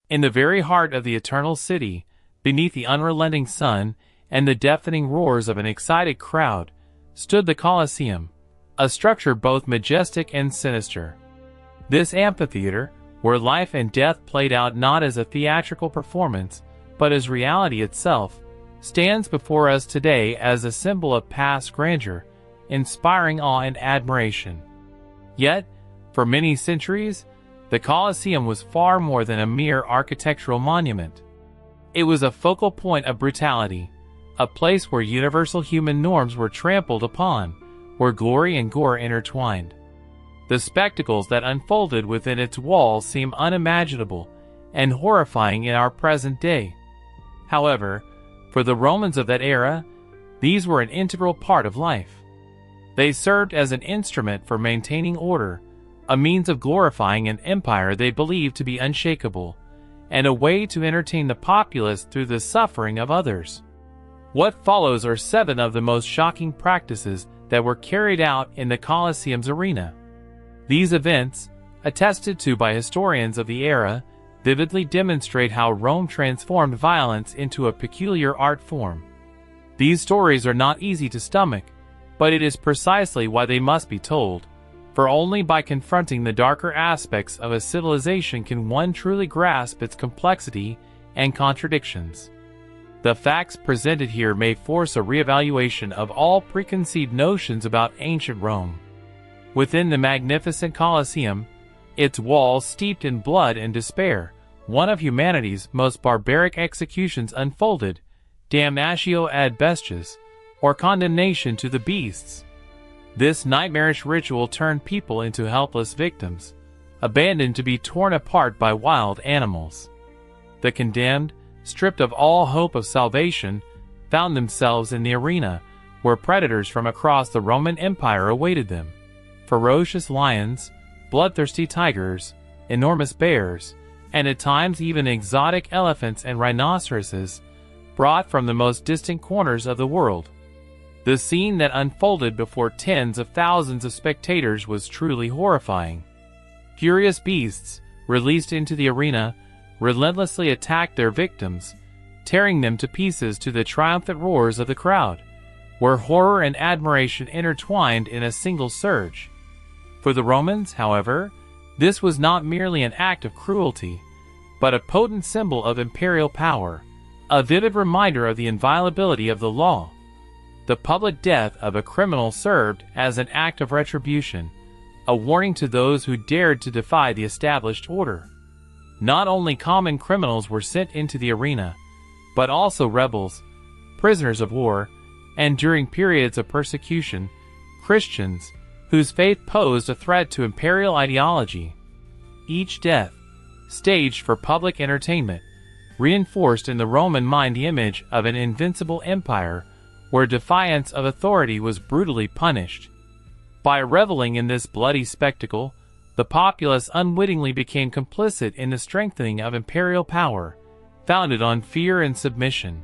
In the very heart of the eternal city, beneath the unrelenting sun and the deafening roars of an excited crowd, stood the Colosseum, a structure both majestic and sinister. This amphitheater, where life and death played out not as a theatrical performance, but as reality itself, stands before us today as a symbol of past grandeur, inspiring awe and admiration. Yet, for many centuries, the Colosseum was far more than a mere architectural monument. It was a focal point of brutality, a place where universal human norms were trampled upon, where glory and gore intertwined. The spectacles that unfolded within its walls seem unimaginable and horrifying in our present day. However, for the Romans of that era, these were an integral part of life. They served as an instrument for maintaining order, a means of glorifying an empire they believed to be unshakable, and a way to entertain the populace through the suffering of others. What follows are 7 of the most shocking practices that were carried out in the Colosseum's arena. These events, attested to by historians of the era, vividly demonstrate how Rome transformed violence into a peculiar art form. These stories are not easy to stomach, but it is precisely why they must be told, for only by confronting the darker aspects of a civilization can one truly grasp its complexity and contradictions. The facts presented here may force a reevaluation of all preconceived notions about ancient Rome. Within the magnificent Colosseum, its walls steeped in blood and despair, one of humanity's most barbaric executions unfolded, damnatio ad bestias, or condemnation to the beasts. This nightmarish ritual turned people into helpless victims, abandoned to be torn apart by wild animals. The condemned, stripped of all hope of salvation, found themselves in the arena, where predators from across the Roman Empire awaited them. Ferocious lions, bloodthirsty tigers, enormous bears, and at times even exotic elephants and rhinoceroses, brought from the most distant corners of the world. The scene that unfolded before tens of thousands of spectators was truly horrifying. Furious beasts, released into the arena, relentlessly attacked their victims, tearing them to pieces to the triumphant roars of the crowd, where horror and admiration intertwined in a single surge. For the Romans, however, this was not merely an act of cruelty, but a potent symbol of imperial power, a vivid reminder of the inviolability of the law. The public death of a criminal served as an act of retribution, a warning to those who dared to defy the established order. Not only common criminals were sent into the arena, but also rebels, prisoners of war, and during periods of persecution, Christians, whose faith posed a threat to imperial ideology. Each death, staged for public entertainment, reinforced in the Roman mind the image of an invincible empire where defiance of authority was brutally punished. By reveling in this bloody spectacle, the populace unwittingly became complicit in the strengthening of imperial power, founded on fear and submission.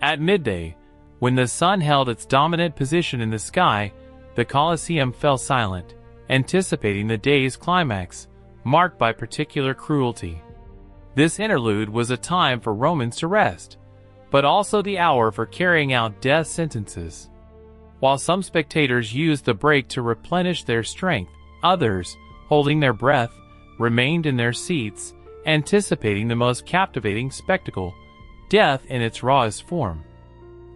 At midday, when the sun held its dominant position in the sky, the Colosseum fell silent, anticipating the day's climax, marked by particular cruelty. This interlude was a time for Romans to rest, but also the hour for carrying out death sentences. While some spectators used the break to replenish their strength, others, holding their breath, remained in their seats, anticipating the most captivating spectacle, death in its rawest form.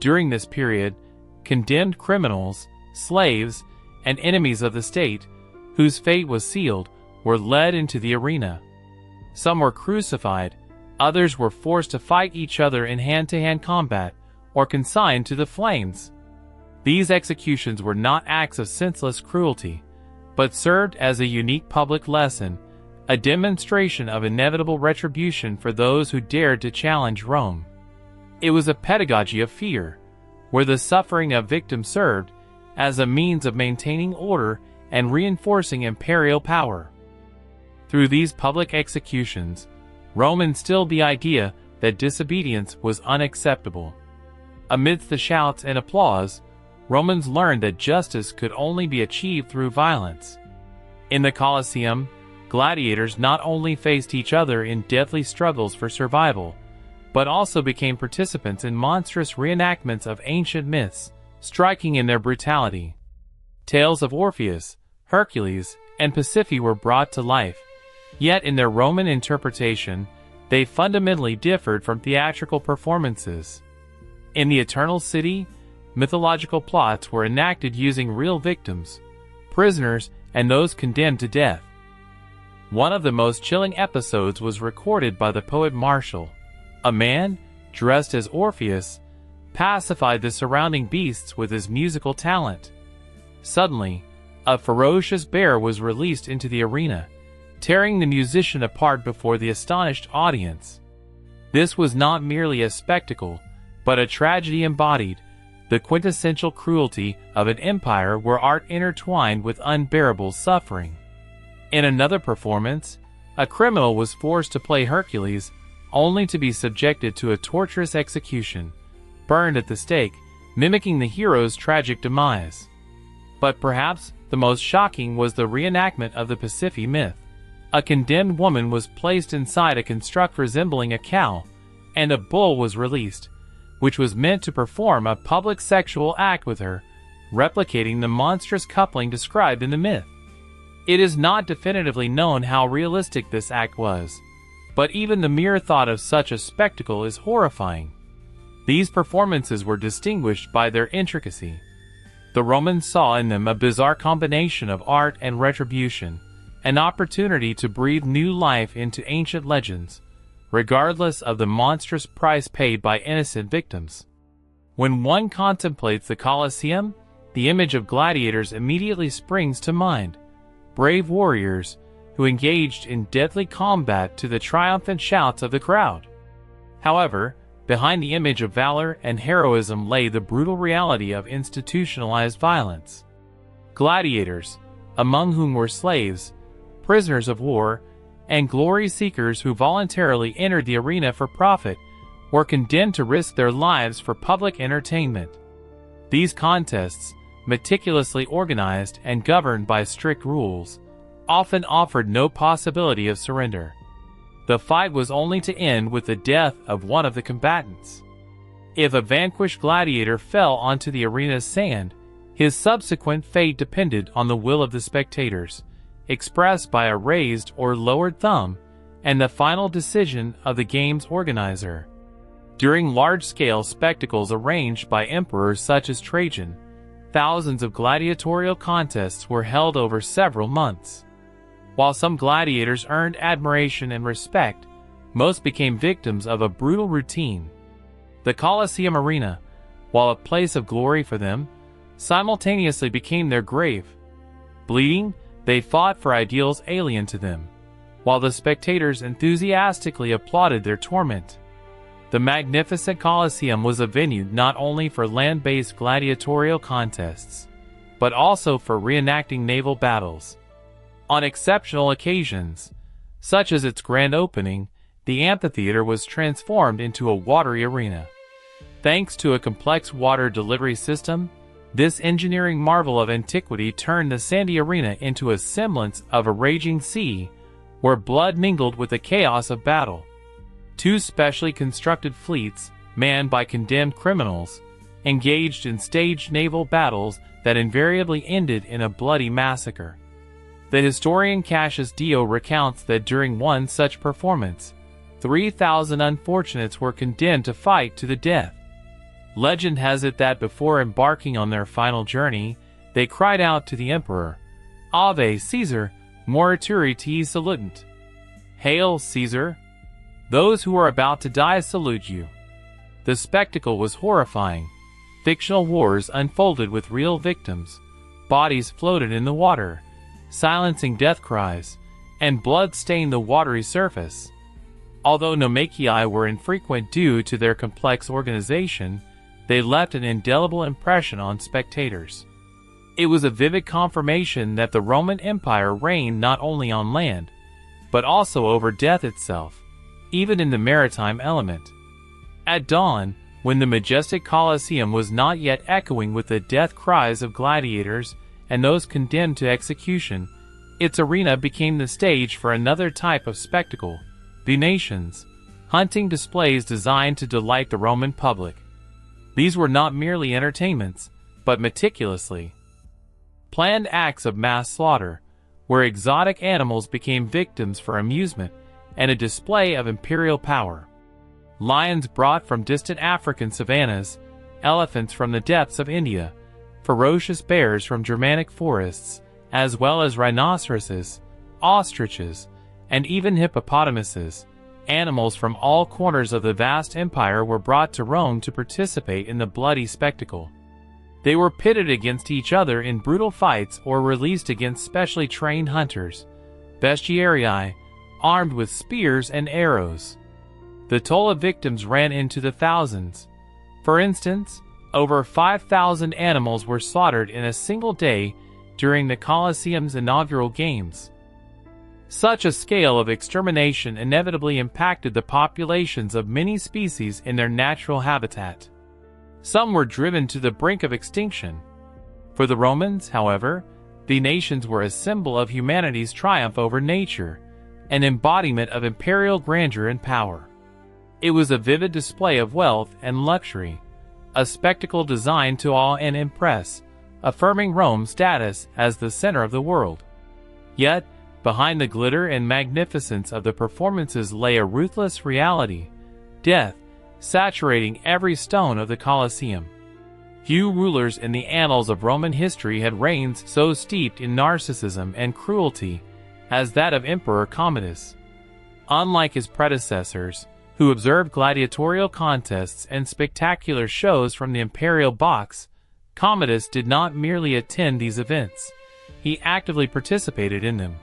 During this period, condemned criminals, slaves, and enemies of the state, whose fate was sealed, were led into the arena. Some were crucified, others were forced to fight each other in hand-to-hand combat, or consigned to the flames. These executions were not acts of senseless cruelty, but served as a unique public lesson, a demonstration of inevitable retribution for those who dared to challenge Rome. It was a pedagogy of fear, where the suffering of victims served as a means of maintaining order and reinforcing imperial power. Through these public executions, Rome instilled the idea that disobedience was unacceptable. Amidst the shouts and applause, Romans learned that justice could only be achieved through violence. In the Colosseum, gladiators not only faced each other in deadly struggles for survival, but also became participants in monstrous reenactments of ancient myths, striking in their brutality. Tales of Orpheus, Hercules, and Pasiphae were brought to life, yet in their Roman interpretation, they fundamentally differed from theatrical performances. In the Eternal City, mythological plots were enacted using real victims, prisoners, and those condemned to death. One of the most chilling episodes was recorded by the poet Martial. A man, dressed as Orpheus, pacified the surrounding beasts with his musical talent. Suddenly, a ferocious bear was released into the arena, tearing the musician apart before the astonished audience. This was not merely a spectacle, but a tragedy embodied, the quintessential cruelty of an empire where art intertwined with unbearable suffering. In another performance, a criminal was forced to play Hercules, only to be subjected to a torturous execution, burned at the stake, mimicking the hero's tragic demise. But perhaps the most shocking was the reenactment of the Pasiphae myth. A condemned woman was placed inside a construct resembling a cow, and a bull was released, which was meant to perform a public sexual act with her, replicating the monstrous coupling described in the myth. It is not definitively known how realistic this act was, but even the mere thought of such a spectacle is horrifying. These performances were distinguished by their intricacy. The Romans saw in them a bizarre combination of art and retribution, an opportunity to breathe new life into ancient legends, regardless of the monstrous price paid by innocent victims. When one contemplates the Colosseum, the image of gladiators immediately springs to mind. Brave warriors who engaged in deadly combat to the triumphant shouts of the crowd. However, behind the image of valor and heroism lay the brutal reality of institutionalized violence. Gladiators, among whom were slaves, prisoners of war, and glory seekers who voluntarily entered the arena for profit, were condemned to risk their lives for public entertainment. These contests, meticulously organized and governed by strict rules, often offered no possibility of surrender. The fight was only to end with the death of one of the combatants. If a vanquished gladiator fell onto the arena's sand, his subsequent fate depended on the will of the spectators, expressed by a raised or lowered thumb, and the final decision of the game's organizer. During large-scale spectacles arranged by emperors such as Trajan, thousands of gladiatorial contests were held over several months. While some gladiators earned admiration and respect, most became victims of a brutal routine. The Colosseum arena, while a place of glory for them, simultaneously became their grave. Bleeding, they fought for ideals alien to them, while the spectators enthusiastically applauded their torment. The magnificent Colosseum was a venue not only for land-based gladiatorial contests, but also for reenacting naval battles. On exceptional occasions, such as its grand opening, the amphitheater was transformed into a watery arena. Thanks to a complex water delivery system, this engineering marvel of antiquity turned the sandy arena into a semblance of a raging sea, where blood mingled with the chaos of battle. Two specially constructed fleets, manned by condemned criminals, engaged in staged naval battles that invariably ended in a bloody massacre. The historian Cassius Dio recounts that during one such performance, 3,000 unfortunates were condemned to fight to the death. Legend has it that before embarking on their final journey, they cried out to the emperor, "Ave Caesar, morituri te salutant." Hail, Caesar! Those who are about to die salute you. The spectacle was horrifying. Fictional wars unfolded with real victims. Bodies floated in the water, silencing death cries, and blood stained the watery surface. Although nomachii were infrequent due to their complex organization, they left an indelible impression on spectators. It was a vivid confirmation that the Roman Empire reigned not only on land, but also over death itself, even in the maritime element. At dawn, when the majestic Colosseum was not yet echoing with the death cries of gladiators and those condemned to execution, Its arena became the stage for another type of spectacle, the nations, hunting displays designed to delight the Roman public. These were not merely entertainments, but meticulously planned acts of mass slaughter, where exotic animals became victims for amusement and a display of imperial power. Lions brought from distant African savannas, elephants from the depths of India, ferocious bears from Germanic forests, as well as rhinoceroses, ostriches, and even hippopotamuses. Animals from all corners of the vast empire were brought to Rome to participate in the bloody spectacle. They were pitted against each other in brutal fights or released against specially trained hunters, bestiarii, armed with spears and arrows. The toll of victims ran into the thousands. For instance, over 5,000 animals were slaughtered in a single day during the Colosseum's inaugural games. Such a scale of extermination inevitably impacted the populations of many species in their natural habitat. Some were driven to the brink of extinction. For the Romans, however, the nations were a symbol of humanity's triumph over nature, an embodiment of imperial grandeur and power. It was a vivid display of wealth and luxury, a spectacle designed to awe and impress, affirming Rome's status as the center of the world. Yet, behind the glitter and magnificence of the performances lay a ruthless reality: death, saturating every stone of the Colosseum. Few rulers in the annals of Roman history had reigns so steeped in narcissism and cruelty as that of Emperor Commodus. Unlike his predecessors, who observed gladiatorial contests and spectacular shows from the imperial box, Commodus did not merely attend these events. He actively participated in them.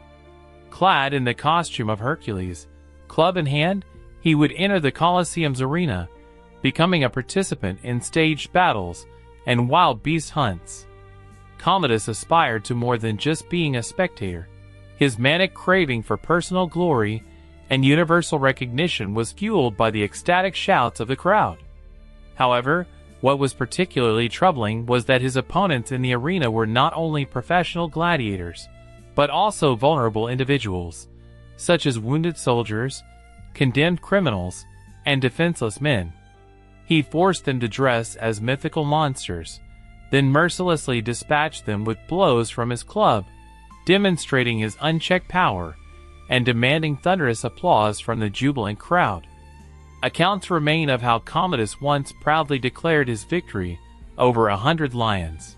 Clad in the costume of Hercules, club in hand, he would enter the Colosseum's arena, becoming a participant in staged battles and wild beast hunts. Commodus aspired to more than just being a spectator. His manic craving for personal glory and universal recognition was fueled by the ecstatic shouts of the crowd. However, what was particularly troubling was that his opponents in the arena were not only professional gladiators, but also vulnerable individuals, such as wounded soldiers, condemned criminals, and defenseless men. He forced them to dress as mythical monsters, then mercilessly dispatched them with blows from his club, demonstrating his unchecked power and demanding thunderous applause from the jubilant crowd. Accounts remain of how Commodus once proudly declared his victory over 100 lions.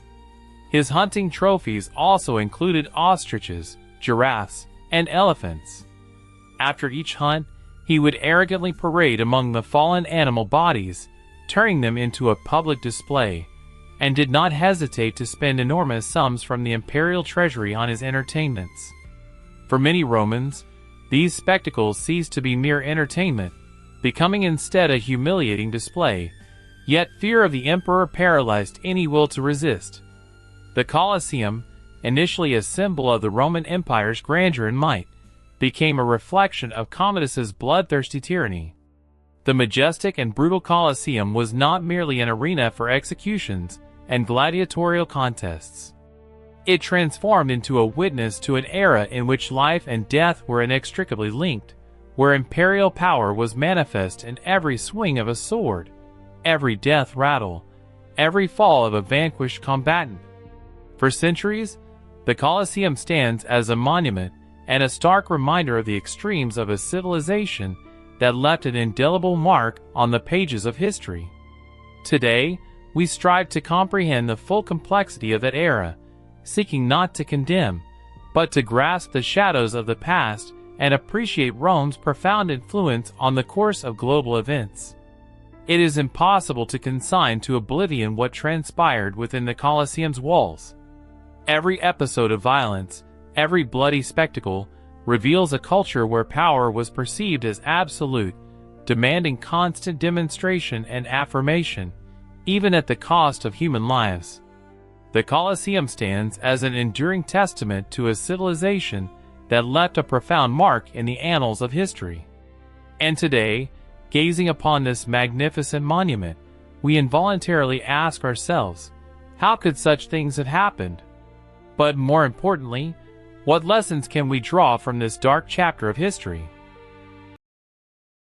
His hunting trophies also included ostriches, giraffes, and elephants. After each hunt, he would arrogantly parade among the fallen animal bodies, turning them into a public display, and did not hesitate to spend enormous sums from the imperial treasury on his entertainments. For many Romans, these spectacles ceased to be mere entertainment, becoming instead a humiliating display, yet fear of the emperor paralyzed any will to resist. The Colosseum, initially a symbol of the Roman Empire's grandeur and might, became a reflection of Commodus's bloodthirsty tyranny. The majestic and brutal Colosseum was not merely an arena for executions and gladiatorial contests. It transformed into a witness to an era in which life and death were inextricably linked, where imperial power was manifest in every swing of a sword, every death rattle, every fall of a vanquished combatant. For centuries, the Colosseum stands as a monument and a stark reminder of the extremes of a civilization that left an indelible mark on the pages of history. Today, we strive to comprehend the full complexity of that era, seeking not to condemn, but to grasp the shadows of the past and appreciate Rome's profound influence on the course of global events. It is impossible to consign to oblivion what transpired within the Colosseum's walls. Every episode of violence, every bloody spectacle, reveals a culture where power was perceived as absolute, demanding constant demonstration and affirmation, even at the cost of human lives. The Colosseum stands as an enduring testament to a civilization that left a profound mark in the annals of history. And today, gazing upon this magnificent monument, we involuntarily ask ourselves, how could such things have happened? But more importantly, What lessons can we draw from this dark chapter of history?